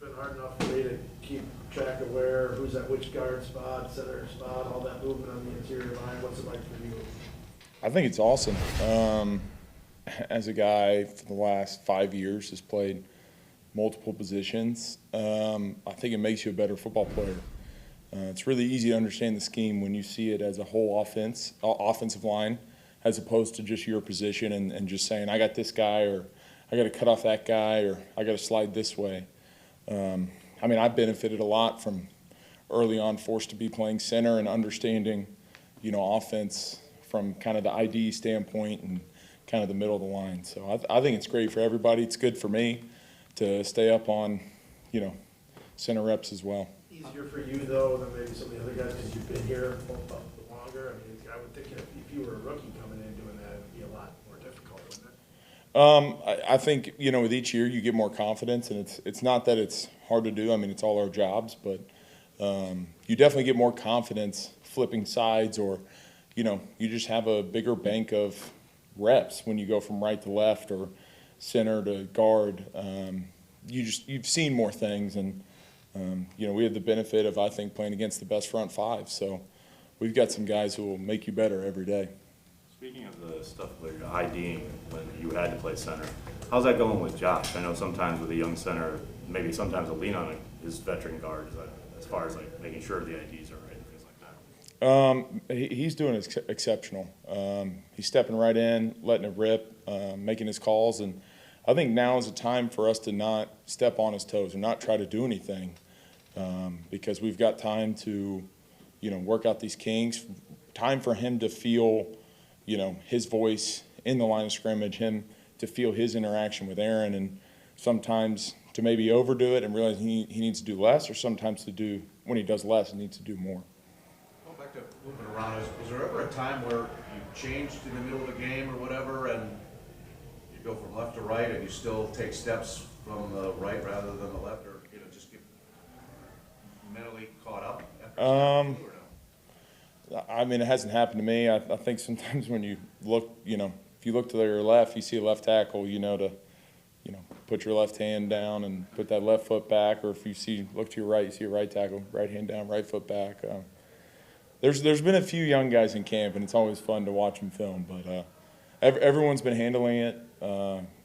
been hard enough for me to keep track of who's at which guard spot, center spot, all that movement on the interior line. What's it like for you? I think it's awesome. As a guy for the last 5 years has played multiple positions, I think it makes you a better football player. It's really easy to understand the scheme when you see it as a whole offensive line, as opposed to just your position and just saying, I got this guy, or I got to cut off that guy, or I got to slide this way. I mean, I benefited a lot from early on forced to be playing center and understanding, offense from kind of the ID standpoint and kind of the middle of the line. So I think it's great for everybody. It's good for me to stay up on, center reps as well. Easier for you, though, than maybe some of the other guys because you've been here longer? I mean, I would think if you were a rookie coming in doing that, it would be a lot more difficult, wouldn't it? I think, with each year you get more confidence, and it's not that it's hard to do. I mean, it's all our jobs, but you definitely get more confidence flipping sides, or, you just have a bigger bank of reps when you go from right to left or center to guard. You've seen more things, and we have the benefit of, I think, playing against the best front five. So we've got some guys who will make you better every day. Speaking of the stuff like IDing when you had to play center, how's that going with Josh? I know sometimes with a young center, maybe sometimes a lean on his veteran guard as far as like making sure the IDs are right and things like that. He's doing exceptional. He's stepping right in, letting it rip, making his calls, and I think now is a time for us to not step on his toes and not try to do anything, because we've got time to, work out these kinks. Time for him to feel, his voice in the line of scrimmage, him to feel his interaction with Aaron, and sometimes to maybe overdo it and realize he needs to do less, or sometimes to do, when he does less, he needs to do more. Going back to moving around, was there ever a time where you changed in the middle of the game or whatever, and you go from left to right, and you still take steps from the right rather than the left, or just get mentally caught up? I mean, it hasn't happened to me. I think sometimes when you look, if you look to your left, you see a left tackle, to, put your left hand down and put that left foot back. Or if you look to your right, you see a right tackle, right hand down, right foot back. There's been a few young guys in camp, and it's always fun to watch them film. But everyone's been handling it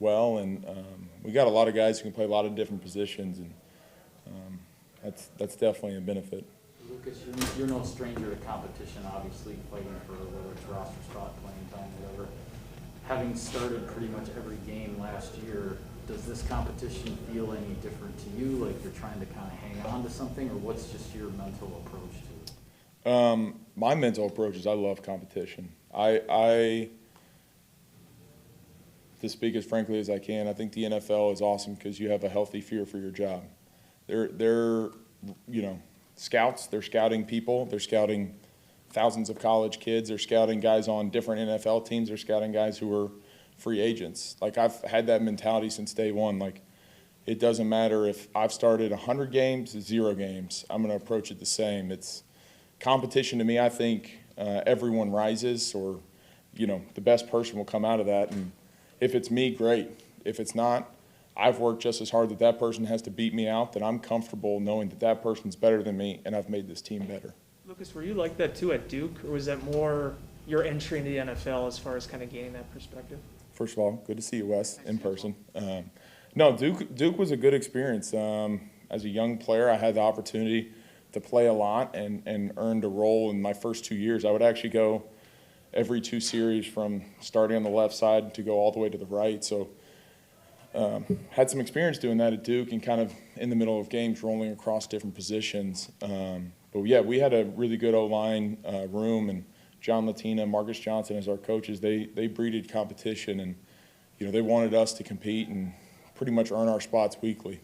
well, and we got a lot of guys who can play a lot of different positions, and that's definitely a benefit. Lucas, you're no stranger to competition, obviously, fighting for whether it's roster spot, playing time, whatever. Having started pretty much every game last year, does this competition feel any different to you, like you're trying to kind of hang on to something, or what's just your mental approach to it? My mental approach is I love competition. To speak as frankly as I can, I think the NFL is awesome because you have a healthy fear for your job. They're scouts. They're scouting people. They're scouting thousands of college kids. They're scouting guys on different NFL teams. They're scouting guys who are free agents. Like, I've had that mentality since day one. Like, it doesn't matter if I've started 100 games, 0 games. I'm going to approach it the same. It's competition to me. I think everyone rises, or, the best person will come out of that. And if it's me, great. If it's not, I've worked just as hard that person has to beat me out, that I'm comfortable knowing that person's better than me, and I've made this team better. Lucas, were you like that too at Duke, or was that more your entry into the NFL as far as kind of gaining that perspective? First of all, good to see you, Wes, in person. No, Duke was a good experience. As a young player, I had the opportunity to play a lot and earned a role in my first 2 years. I would actually go every 2 series from starting on the left side to go all the way to the right. So had some experience doing that at Duke and kind of in the middle of games rolling across different positions. But yeah, we had a really good O-line room, and John Latina, Marcus Johnson as our coaches, they breeded competition, and they wanted us to compete and pretty much earn our spots weekly.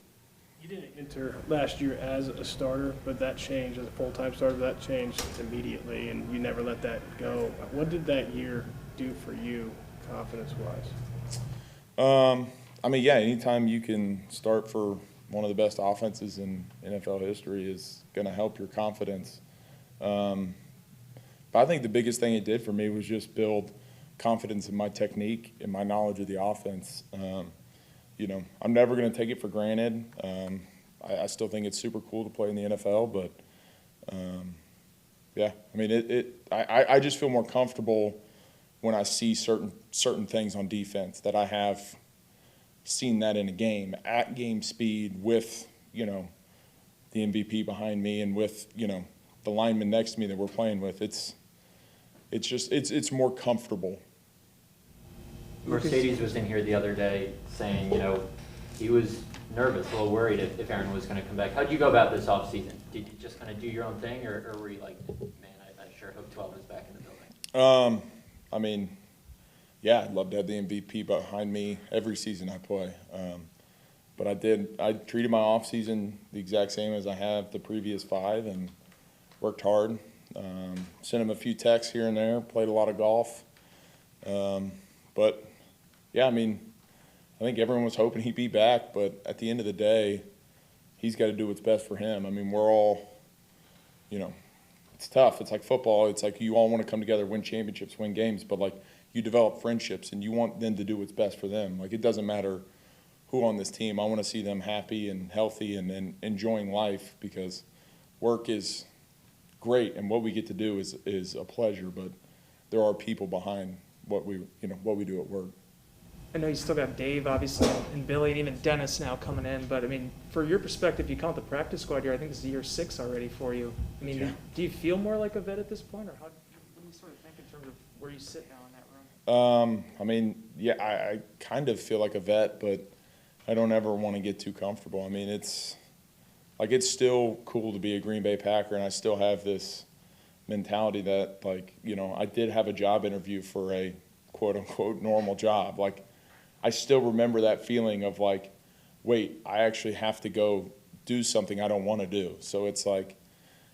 You didn't enter last year as a starter, but that changed as a full-time starter. That changed immediately, and you never let that go. What did that year do for you, confidence-wise? I mean, yeah, anytime you can start for one of the best offenses in NFL history is going to help your confidence. But I think the biggest thing it did for me was just build confidence in my technique and my knowledge of the offense. I'm never going to take it for granted. I still think it's super cool to play in the NFL, but yeah, I mean, I just feel more comfortable when I see certain things on defense that I have seen that in a game at game speed with, you know, the MVP behind me and with, you know, the lineman next to me that we're playing with. It's more comfortable. Mercedes was in here the other day saying, you know, he was nervous, a little worried if Aaron was going to come back. How'd you go about this offseason? Did you just kind of do your own thing, or were you like, man, I sure hope 12 is back in the building? I mean, yeah, I'd love to have the MVP behind me every season I play. But I treated my off season the exact same as I have the previous 5 and worked hard. Sent him a few texts here and there, played a lot of golf. But yeah, I mean, I think everyone was hoping he'd be back, but at the end of the day, he's got to do what's best for him. I mean, we're all, you know, it's tough. It's like football. It's like you all want to come together, win championships, win games, but like you develop friendships and you want them to do what's best for them. Like it doesn't matter who on this team. I want to see them happy and healthy and enjoying life, because work is great and what we get to do is a pleasure, but there are people behind what we do at work. I know you still got Dave, obviously, and Billy, and even Dennis now coming in. But I mean, for your perspective, you count the practice squad here. I think this is year 6 already for you. I mean, Yeah. do you feel more like a vet at this point, or what do you sort of think in terms of where you sit now in that room? I mean, yeah, I kind of feel like a vet, but I don't ever want to get too comfortable. I mean, it's still cool to be a Green Bay Packer, and I still have this mentality that, like, you know, I did have a job interview for a quote-unquote normal job. Like, I still remember that feeling of like, wait, I actually have to go do something I don't want to do. So it's like,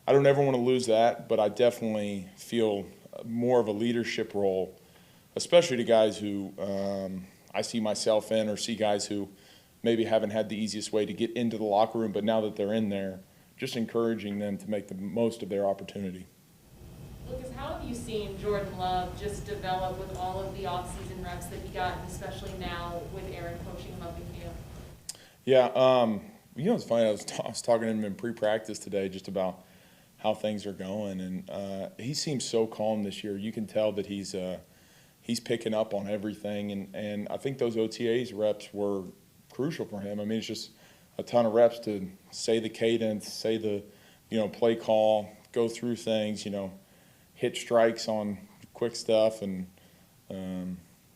I don't ever want to lose that, but I definitely feel more of a leadership role, especially to guys who I see myself in, or see guys who maybe haven't had the easiest way to get into the locker room, but now that they're in there, just encouraging them to make the most of their opportunity. Lucas, how have you seen Jordan Love just develop with all of the off-season reps that he got, and especially now with Aaron coaching him up in camp? Yeah, you know, it's funny. I was talking to him in pre-practice today just about how things are going, and he seems so calm this year. You can tell that he's picking up on everything, and I think those OTAs reps were crucial for him. I mean, it's just a ton of reps to say the cadence, say the, you know, play call, go through things, you know, hit strikes on quick stuff, and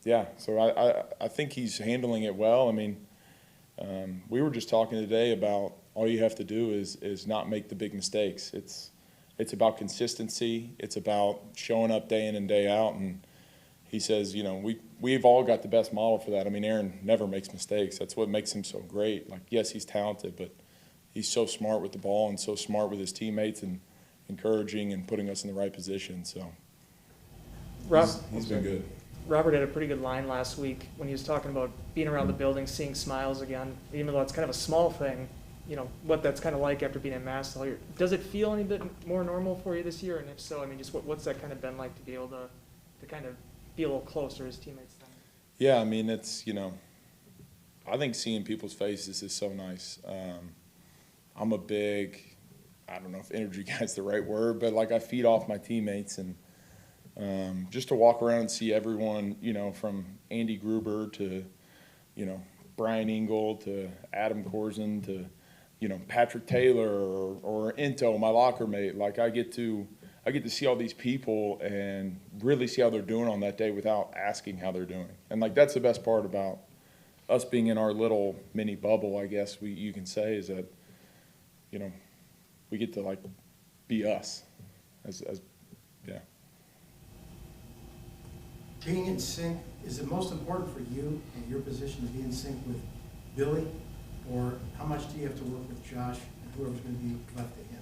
yeah, so I think he's handling it well. I mean, we were just talking today about all you have to do is not make the big mistakes. It's about consistency. It's about showing up day in and day out. And he says, you know, we've all got the best model for that. I mean, Aaron never makes mistakes. That's what makes him so great. Like, yes, he's talented, but he's so smart with the ball and so smart with his teammates and encouraging and putting us in the right position. So he's been good. Robert had a pretty good line last week when he was talking about being around the building, seeing smiles again, even though it's kind of a small thing, you know, what that's kind of like after being in Mass all year. Does it feel any bit more normal for you this year? And if so, I mean, just what's that kind of been like to be able to kind of be a little closer as teammates then? Yeah, I mean, it's, you know, I think seeing people's faces is so nice. I'm a big, I don't know if energy guy's the right word, but like I feed off my teammates, and just to walk around and see everyone, you know, from Andy Gruber to, you know, Brian Engel to Adam Corzin to, you know, Patrick Taylor or Into, my locker mate. Like I get to see all these people and really see how they're doing on that day without asking how they're doing. And like that's the best part about us being in our little mini bubble, I guess you can say, is that, you know, we get to like be us as yeah. Being in sync, is it most important for you in your position to be in sync with Billy, or how much do you have to work with Josh and whoever's going to be left to him?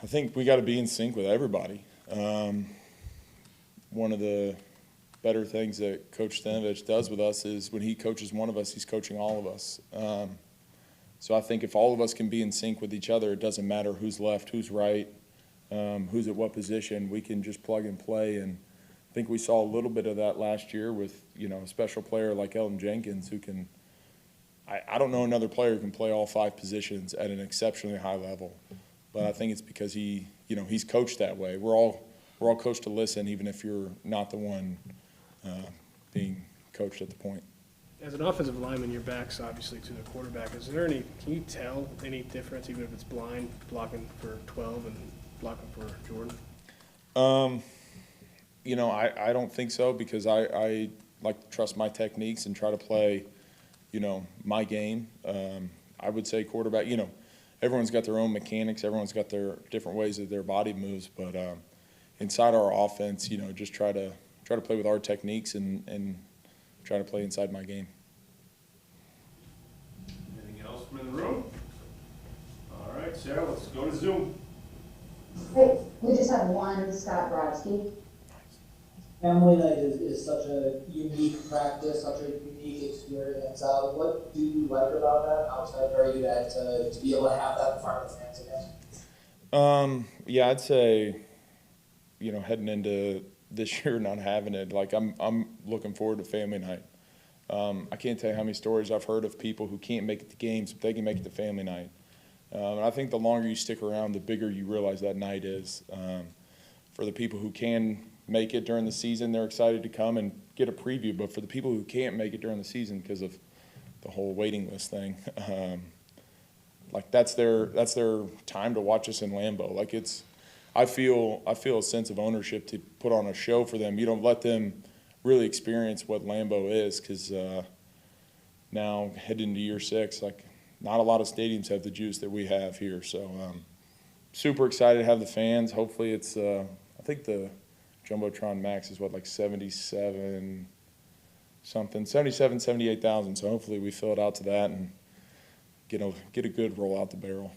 I think we got to be in sync with everybody. One of the better things that Coach Stanovich does with us is when he coaches one of us, he's coaching all of us. So I think if all of us can be in sync with each other, it doesn't matter who's left, who's right, who's at what position. We can just plug and play. And I think we saw a little bit of that last year with, you know, a special player like Elton Jenkins who can I don't know another player who can play all 5 positions at an exceptionally high level, but I think it's because he's coached that way. We're all coached to listen, even if you're not the one being coached at the point. As an offensive lineman, your back's obviously to the quarterback. Can you tell any difference, even if it's blind, blocking for 12 and blocking for Jordan? I don't think so, because I like to trust my techniques and try to play, my game. I would say quarterback, everyone's got their own mechanics, everyone's got their different ways that their body moves, but inside our offense, just try to play with our techniques and try to play inside my game. Anything else from in the room? All right, Sarah, let's go to Zoom. Hey, we just have one, Scott Brodsky. Family night is such a unique practice, such a unique experience. What do you like about that? How excited are you to be able to have that in front of the fans again? Yeah, I'd say, heading into this year not having it, like I'm looking forward to family night. I can't tell you how many stories I've heard of people who can't make it to games, but they can make it to family night. And I think the longer you stick around, the bigger you realize that night is. For the people who can make it during the season, they're excited to come and get a preview. But for the people who can't make it during the season because of the whole waiting list thing, like that's their time to watch us in Lambeau. Like I feel a sense of ownership to put on a show for them. You don't let them really experience what Lambeau is, because now heading into year 6, like not a lot of stadiums have the juice that we have here. So super excited to have the fans. Hopefully it's I think the Jumbotron Max is like 77, 78,000. So hopefully we fill it out to that and get a good roll out the barrel.